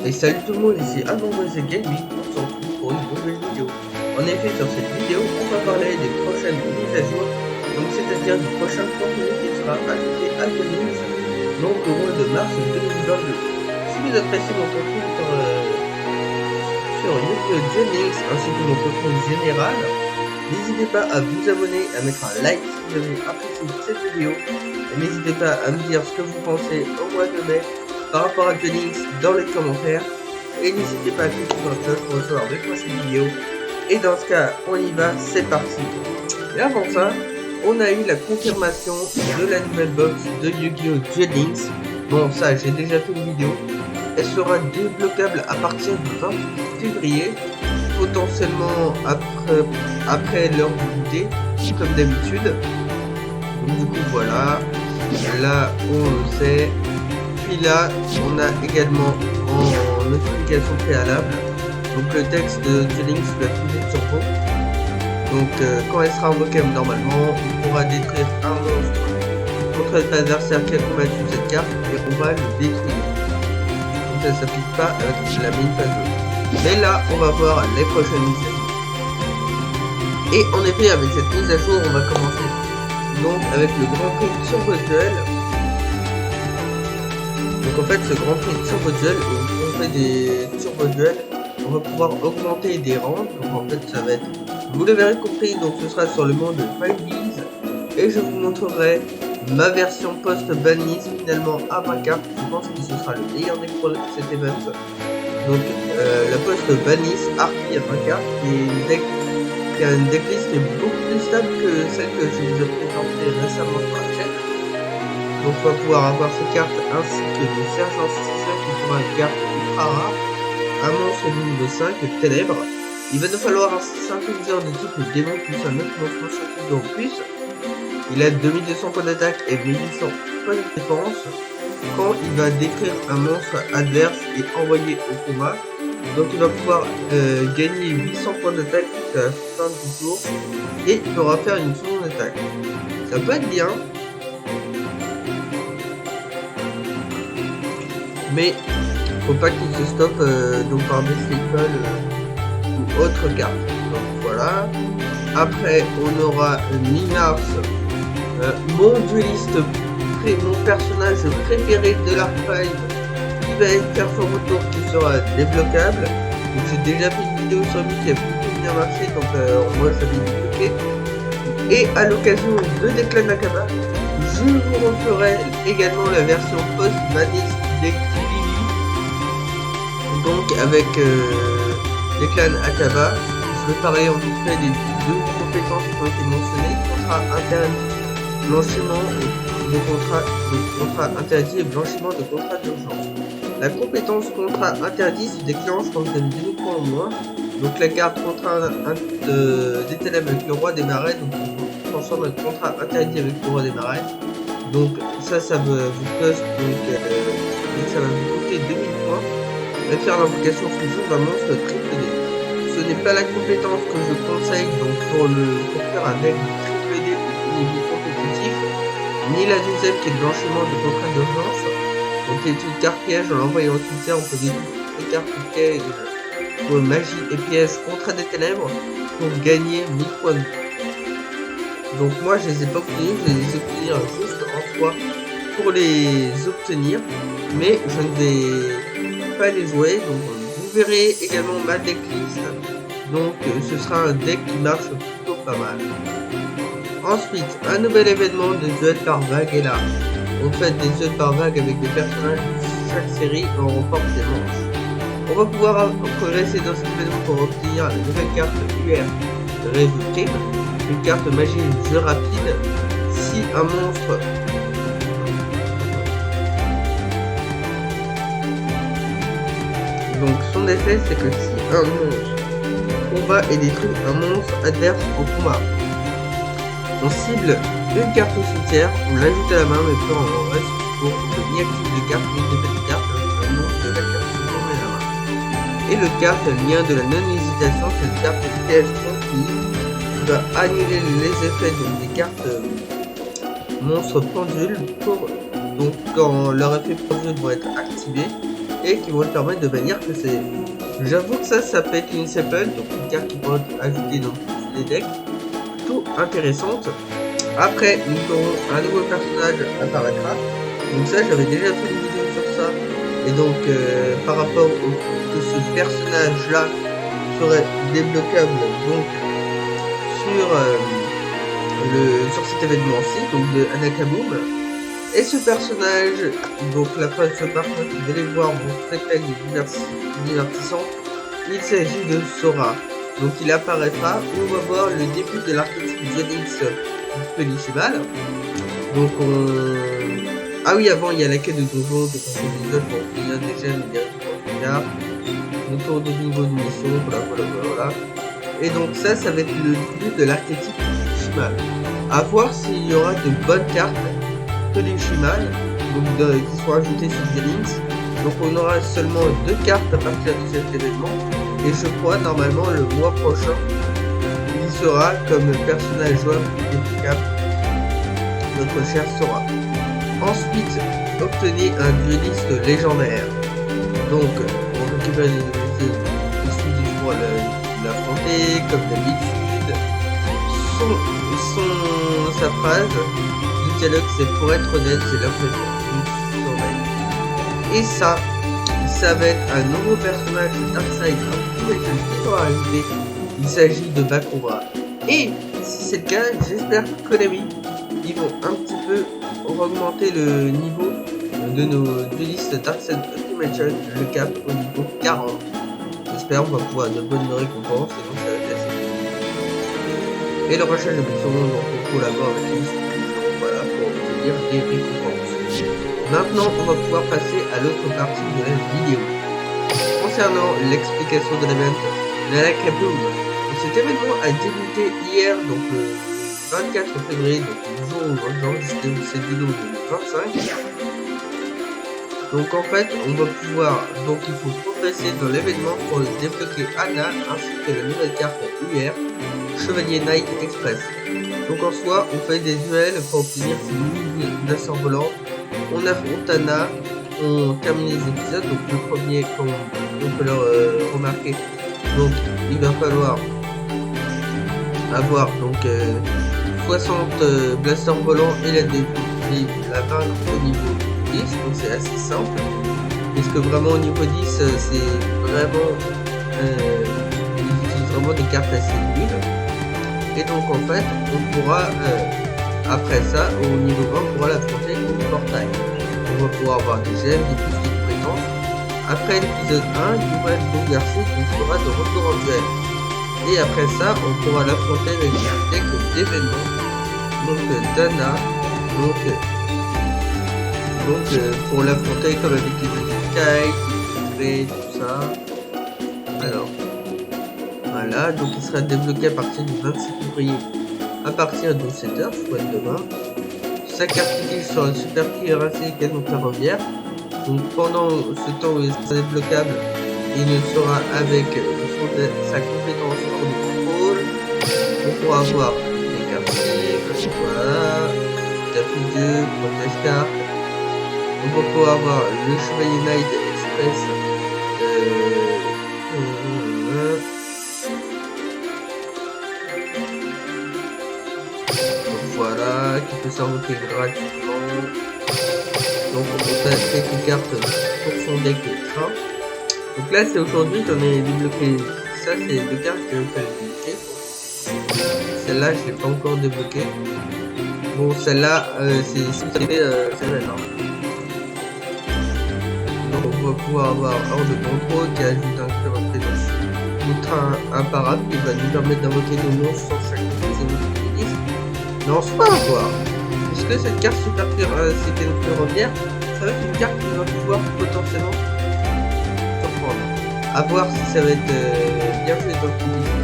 Et salut tout le monde, ici Avantbase Gaming, on se retrouve pour une nouvelle vidéo. En effet, sur cette vidéo, on va parler des prochaines mises à jour, donc c'est-à-dire du prochain contenu qui sera ajouté à Duelings, donc au mois de mars 2022. Si vous appréciez mon contenu sur YouTube Duelings ainsi que mon contenu général, n'hésitez pas à vous abonner, à mettre un like si vous avez apprécié cette vidéo, et n'hésitez pas à me dire ce que vous pensez au mois de mai par rapport à Duelings dans les commentaires, et n'hésitez pas à cliquer sur la cloche pour recevoir mes prochaines vidéos. Et dans ce cas, on y va, c'est parti. Et avant ça, on a eu la confirmation de la nouvelle box de Yu-Gi-Oh! Duelings. Bon, ça, j'ai déjà fait une vidéo. Elle sera débloquable à partir du 28 février, potentiellement après l'heure du goûter, comme d'habitude. Donc du coup, voilà. Là, on le sait. Puis là, on a également en notification préalable donc le texte de Duelings de la fusée de Turbo. Donc quand elle sera invoquée normalement, on pourra détruire un monstre contre l'adversaire qui a combattu cette carte et on va le détruire. Donc ça ne s'applique pas avec la main phase 2. Mais là, on va voir les prochaines mises à jour. Et en effet, avec cette mise à jour, on va commencer donc avec le Grand Prix Turbo Duel. Donc en fait, ce Grand Prix Turbo Duel, où on fait des Turbo Duels, on va pouvoir augmenter des rangs. Donc en fait, ça va être, vous l'avez compris, donc ce sera sur le monde de 5Ds. Et je vous montrerai ma version post-banlist finalement à 20 cartes. Je pense que ce sera le meilleur deck pour cet event. Donc la post-banlist Arky à 20 cartes, qui a une decklist qui est beaucoup plus stable que celle que je vous ai présentée récemment sur la chaîne. Donc on va pouvoir avoir ces cartes ainsi que le Sergent Caesar qui sera une carte ultra rare, un monstre niveau 5, Ténèbres. Il va nous falloir un synthétiseur de type démon plus un autre monstre synthétiseur en plus. Il a 2200 points d'attaque et 1800 points de défense quand il va détruire un monstre adverse et envoyer au combat. Donc il va pouvoir gagner 800 points d'attaque jusqu'à la fin du tour et il pourra faire une seconde attaque. Ça peut être bien. Mais faut pas qu'il se stoppe donc par des staples ou autres cartes. Donc voilà. Après on aura Minars, mon dueliste, mon personnage préféré de l'Arc-5, qui va faire son retour, qui sera débloquable. Donc j'ai déjà fait une vidéo sur lui qui a plutôt bien marché, donc moi ça va débloquer. Et à l'occasion de Declan Akaba, je vous referai également la version post-banlist deck Lily, donc avec les clans Akaba. Je vais parler en vite fait des deux compétences qui ont été mentionnées: contrat interdit, blanchiment de contrat, interdit et blanchiment de contrat d'urgence. La compétence contrat interdit se déclenche quand vous avez 2 points au moins. Donc la carte contrat des ténèbres avec le roi des marais, donc on transforme le contrat interdit avec le roi des marais. Donc ça vous coste ça va vous coûter 2000 points. Et faire l'invocation fusion d'un monstre triple D. Ce n'est pas la compétence que je conseille donc pour faire un deck triple D au niveau compétitif, ni la deuxième qui est le blanchiment de contrat d'urgence. Donc c'est une carte piège, en l'envoyant au cimetière, on peut détruire les cartes pièges pour magie et piège contre des ténèbres pour gagner 1000 points de vie. Donc moi je les ai pas obtenus, je vais les obtenir juste en fois pour les obtenir, mais je ne vais pas les jouer. Donc vous verrez également ma decklist, donc ce sera un deck qui marche plutôt pas mal. Ensuite, un nouvel événement de duel par vague est là. On fait des duels par vague avec des personnages de chaque série et on remporte des manches. On va pouvoir progresser dans cet événement pour obtenir la nouvelle carte UR Résulté, une carte magie de jeu rapide. Si un monstre donc son effet, c'est que si un monstre combat et détruit un monstre adverse au combat, on cible une carte au cimetière, on l'ajoute à la main, mais peu en reste pour ni active de carte ni d'effet de carte avec le nom de la carte qu'on met à la main. Et le carte lien de la non-hésitation, c'est une carte piège continue qui va annuler les effets des cartes monstres pendules donc quand leur effet pendule vont être activés. et qui vont te permettre de bannir que c'est. J'avoue que ça peut être une staple, donc une carte qui peut être ajoutée dans les decks, plutôt intéressante. Après, nous aurons un nouveau personnage apparaîtra. Donc ça, j'avais déjà fait une vidéo sur ça. Et donc, par rapport au que ce personnage-là serait débloquable donc sur cet événement-ci, donc de Anakaboom. Et ce personnage, donc la fin de ce parcours, vous allez voir mon spectacle divertissant, il s'agit de Sora. Donc il apparaîtra, on va voir le début de l'archétype Genix Pelishimal. Donc ah oui, avant il y a la quête de donjon, donc on fait des autres pour obtenir des gemmes, il y a des cartes, le tour de niveau de mission, voilà. Et donc ça va être le début de l'archétype Shimal. A voir s'il y aura de bonnes cartes Pelishimal, donc qui seront ajoutées sur Genix. Donc on aura seulement 2 cartes à partir de cet événement. Et je crois normalement le mois prochain, il sera comme personnage jouable débloquable, notre cher Sora. Ensuite, obtenez un dueliste légendaire. Donc, on récupère les duelistes, il suffit pour l'affronter comme d'habitude. Sa phrase du dialogue, c'est pour être honnête, j'ai l'impression qu'il surveille. Et ça va être un nouveau personnage de Darkseid, il s'agit de Bakura. Et si c'est le cas, j'espère que Konami ils vont un petit peu augmenter le niveau de nos duelistes Darkseid Ultimate, le cap au niveau 40. J'espère qu'on va pouvoir de bonnes récompenses et donc ça va être assez. Et le recherche de mission, donc on collabore avec lui, voilà, pour obtenir des récompenses. Maintenant, on va pouvoir passer à l'autre partie de la vidéo. Concernant l'explication de l'event Anakaboom, cet événement a débuté hier, donc le 24 février, donc le jour où j'enregistre cette vidéo le 25. Donc en fait, on va pouvoir, donc il faut progresser dans l'événement pour débloquer Anna ainsi que la nouvelle carte UR, Chevalier Knight Express. Donc en soi, on fait des duels pour obtenir ces mini blasters volants. On affronte Anna, on termine les épisodes, donc le premier, comme on peut le remarquer, donc il va falloir avoir donc 60 blasters volants et la vaincre au niveau 10, donc c'est assez simple, puisque vraiment au niveau 10 c'est vraiment ils utilisent vraiment des cartes assez nulles, et donc en fait on pourra après ça au niveau 20 on pourra l'affronter au portail. On va pouvoir avoir des gemmes, des plus de compétences. Après l'épisode 1, il va être bouleversé, on sera de retour en duel. Et après ça, on pourra l'affronter avec un deck d'événements. Donc Dana, donc pour l'affronter comme avec les Kai, tout ça. Alors, voilà, donc il sera débloqué à partir du 26 février à partir de 7h, soit demain. Sa carte utilise sur le super cuirassé canon ferroviaire. Donc pendant ce temps où il sera débloquable, il sera avec sa compétence hors de contrôle. On pourra avoir les cartes cibles, voilà, tapis 2, protège carte. On va pouvoir avoir le Chevalier Knight Express. Voilà, qui peut s'invoquer gratuitement. Donc on a quelques cartes pour son deck train. Donc là c'est aujourd'hui j'en ai débloqué. Ça c'est 2 cartes que je vais débloquer. Celle-là je l'ai pas encore débloquée. Bon celle-là c'est maintenant. Donc on va pouvoir avoir hors de contrôle qui ajoute un cœur en présence. Un train imparable qui va nous permettre d'invoquer nos monstres sans sacrifier nos unités. Mais on se va voir. Puisque cette carte super ferroviaire, ça va être une carte qui va pouvoir potentiellement surprendre. A voir si ça va être bien fait dans le public.